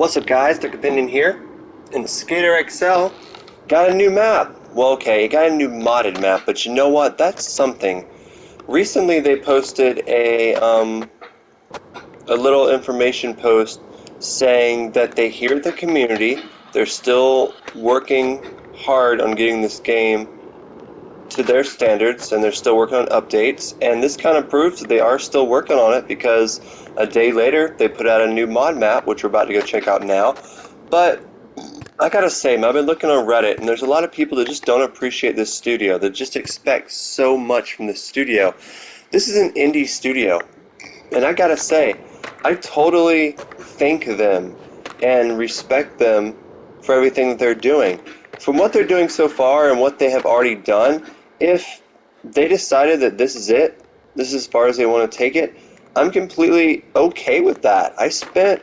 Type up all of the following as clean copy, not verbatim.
What's up guys, Dick Opinion here, and Skater XL got a new map. Well, okay, it got a new modded map, but you know what, that's something. Recently they posted a little information post saying that they hear the community, they're still working hard on getting this game to their standards, and they're still working on updates, and this kind of proves that they are still working on it because a day later they put out a new mod map, which we're about to go check out now. But I gotta say, man, I've been looking on Reddit, and there's a lot of people that just don't appreciate this studio, that just expect so much from this studio. This is an indie studio, and I gotta say, I totally thank them and respect them for everything that they're doing. From what they're doing so far and what they have already done, if they decided that this is it, this is as far as they want to take it, I'm completely okay with that. I spent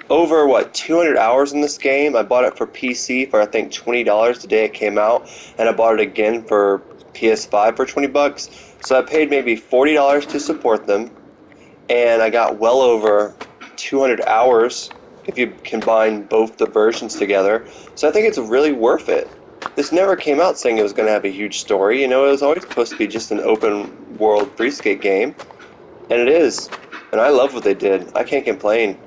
over, 200 hours in this game. I bought it for PC for I think $20 the day it came out, and I bought it again for PS5 for 20 bucks. So I paid maybe $40 to support them, and I got well over 200 hours if you combine both the versions together. So I think it's really worth it. This never came out saying it was going to have a huge story. You know, it was always supposed to be just an open world free skate game, and it is. And I love what they did. I can't complain.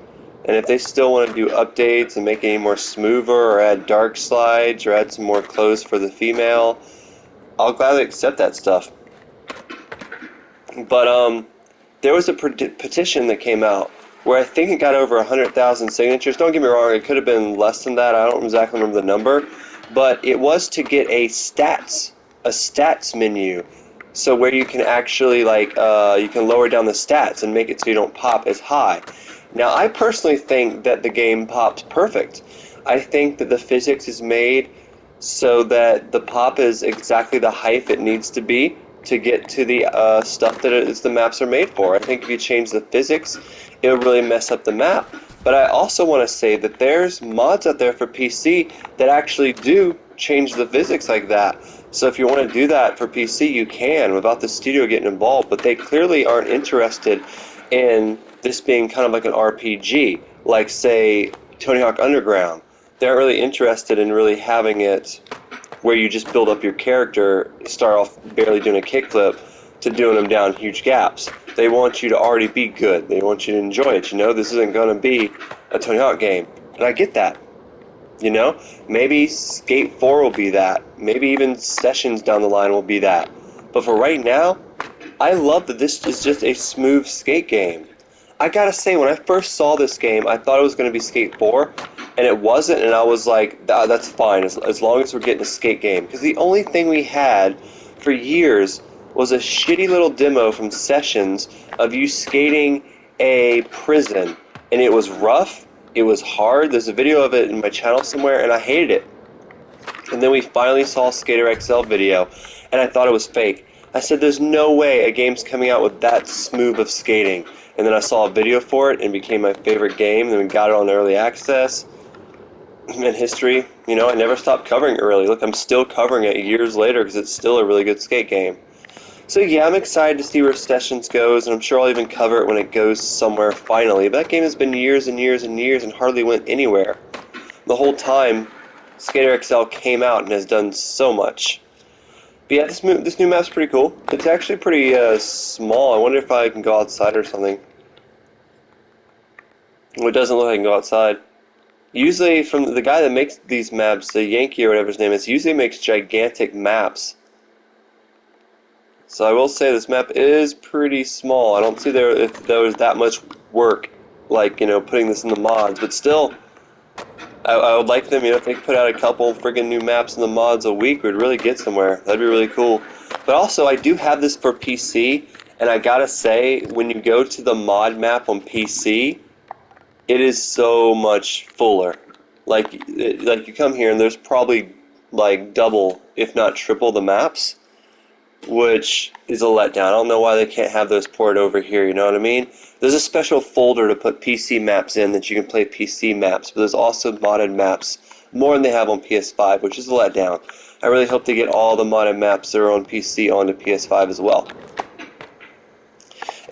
And if they still want to do updates and make it any more smoother, or add dark slides, or add some more clothes for the female, I'll gladly accept that stuff. But there was a petition that came out where I think it got over 100,000 signatures. Don't get me wrong, it could have been less than that. I don't exactly remember the number, but it was to get a stats menu, so where you can actually you can lower down the stats and make it so you don't pop as high. Now, I personally think that the game pops perfect. I think that the physics is made so that the pop is exactly the height it needs to be to get to the stuff that the maps are made for. I think if you change the physics, it will really mess up the map. But I also want to say that there's mods out there for PC that actually do change the physics like that. So if you want to do that for PC, you can without the studio getting involved. But they clearly aren't interested in this being kind of like an RPG, like say Tony Hawk Underground. They aren't really interested in really having it where you just build up your character, start off barely doing a kickflip to doing them down huge gaps. They want you to already be good. They want you to enjoy it. You know, this isn't going to be a Tony Hawk game. And I get that. You know, maybe Skate 4 will be that. Maybe even Sessions down the line will be that. But for right now, I love that this is just a smooth skate game. I gotta say, when I first saw this game, I thought it was going to be Skate 4, and it wasn't, and I was like, that's fine, as long as we're getting a skate game. Because the only thing we had for years was a shitty little demo from Sessions of you skating a prison, and it was rough, it was hard. There's a video of it in my channel somewhere, and I hated it. And then we finally saw Skater XL video, and I thought it was fake. I said, there's no way a game's coming out with that smooth of skating. And then I saw a video for it, and it became my favorite game, and then we got it on early access. In history, you know, I never stopped covering it really. Look, I'm still covering it years later because it's still a really good skate game. So yeah, I'm excited to see where Sessions goes, and I'm sure I'll even cover it when it goes somewhere finally. But that game has been years and years and years and hardly went anywhere. The whole time, Skater XL came out and has done so much. But yeah, this new map's pretty cool. It's actually pretty small. I wonder if I can go outside or something. Well, it doesn't look like I can go outside. Usually, from the guy that makes these maps, the Yaky or whatever his name is, usually makes gigantic maps. So I will say this map is pretty small. I don't see if there was that much work, like, you know, putting this in the mods. But still, I would like them, you know, if they put out a couple friggin' new maps in the mods a week, we'd really get somewhere. That'd be really cool. But also, I do have this for PC, and I gotta say, when you go to the mod map on PC, it is so much fuller. Like you come here, and there's probably like double, if not triple, the maps, which is a letdown. I don't know why they can't have those ported over here, you know what I mean? There's a special folder to put PC maps in that you can play PC maps, but there's also modded maps, more than they have on PS5, which is a letdown. I really hope they get all the modded maps that are on PC onto PS5 as well.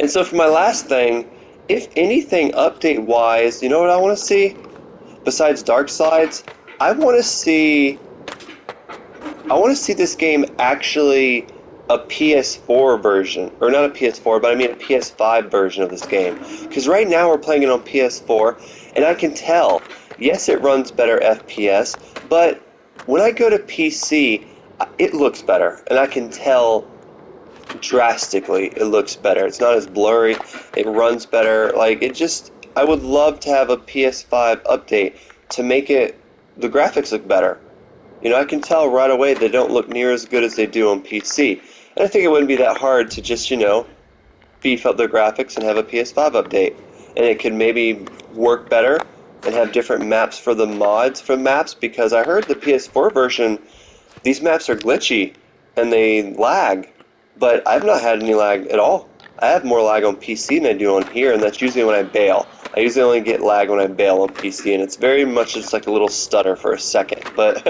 And so for my last thing, if anything update-wise, you know what I want to see? besides Dark Slides, I want to see this game actually a PS4 version, or not a PS4, but I mean a PS5 version of this game. Because right now we're playing it on PS4, and I can tell, yes, it runs better FPS, but when I go to PC, it looks better, and I can tell drastically it looks better. It's not as blurry, it runs better. Like, it just, I would love to have a PS5 update to make the graphics look better. You know, I can tell right away they don't look near as good as they do on PC. And I think it wouldn't be that hard to just, beef up their graphics and have a PS5 update. And it could maybe work better and have different maps for the mods for maps, because I heard the PS4 version, these maps are glitchy and they lag. But I've not had any lag at all. I have more lag on PC than I do on here, and that's usually when I bail. I usually only get lag when I bail on PC, and it's very much just like a little stutter for a second. But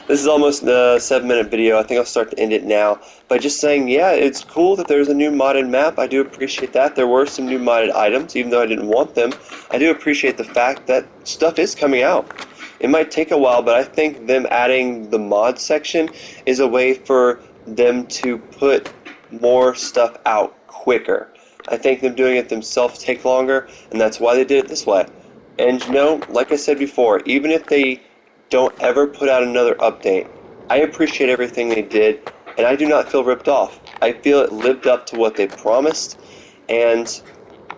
this is almost a 7-minute video. I think I'll start to end it now by just saying, yeah, it's cool that there's a new modded map. I do appreciate that. There were some new modded items, even though I didn't want them. I do appreciate the fact that stuff is coming out. It might take a while, but I think them adding the mod section is a way for them to put more stuff out quicker. I think them doing it themselves take longer, and that's why they did it this way. And like I said before, even if they don't ever put out another update, I appreciate everything they did, and I do not feel ripped off. I feel it lived up to what they promised, and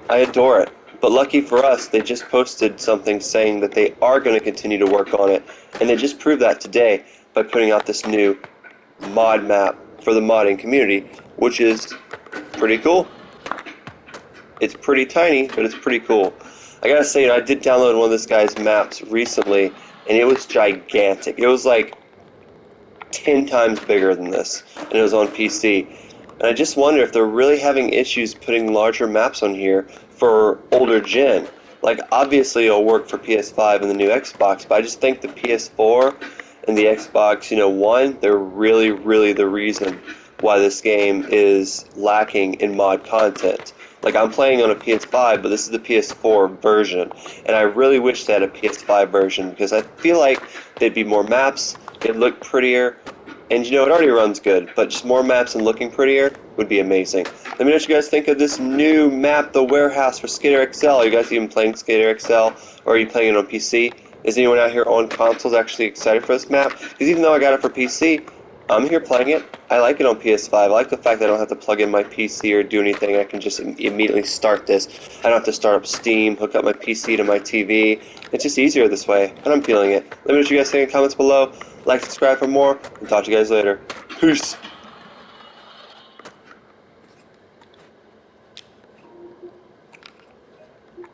I adore it. But lucky for us, they just posted something saying that they are going to continue to work on it, and they just proved that today by putting out this new mod map for the modding community, which is pretty cool. It's pretty tiny, but it's pretty cool. I gotta say, I did download one of this guy's maps recently, and it was gigantic. It was like 10 times bigger than this, and it was on PC. And I just wonder if they're really having issues putting larger maps on here for older gen. Like, obviously it'll work for PS5 and the new Xbox, but I just think the PS4 and the Xbox, One, they're really, really the reason why this game is lacking in mod content. Like, I'm playing on a PS5, but this is the PS4 version, and I really wish they had a PS5 version, because I feel like there'd be more maps, it'd look prettier, and it already runs good, but just more maps and looking prettier would be amazing. Let me know what you guys think of this new map, The Warehouse, for Skater XL. Are you guys even playing Skater XL, or are you playing it on PC? Is anyone out here on consoles actually excited for this map? Because even though I got it for PC, I'm here playing it. I like it on PS5. I like the fact that I don't have to plug in my PC or do anything. I can just immediately start this. I don't have to start up Steam, hook up my PC to my TV. It's just easier this way, and I'm feeling it. Let me know what you guys think in the comments below. Like, subscribe for more, and talk to you guys later. Peace!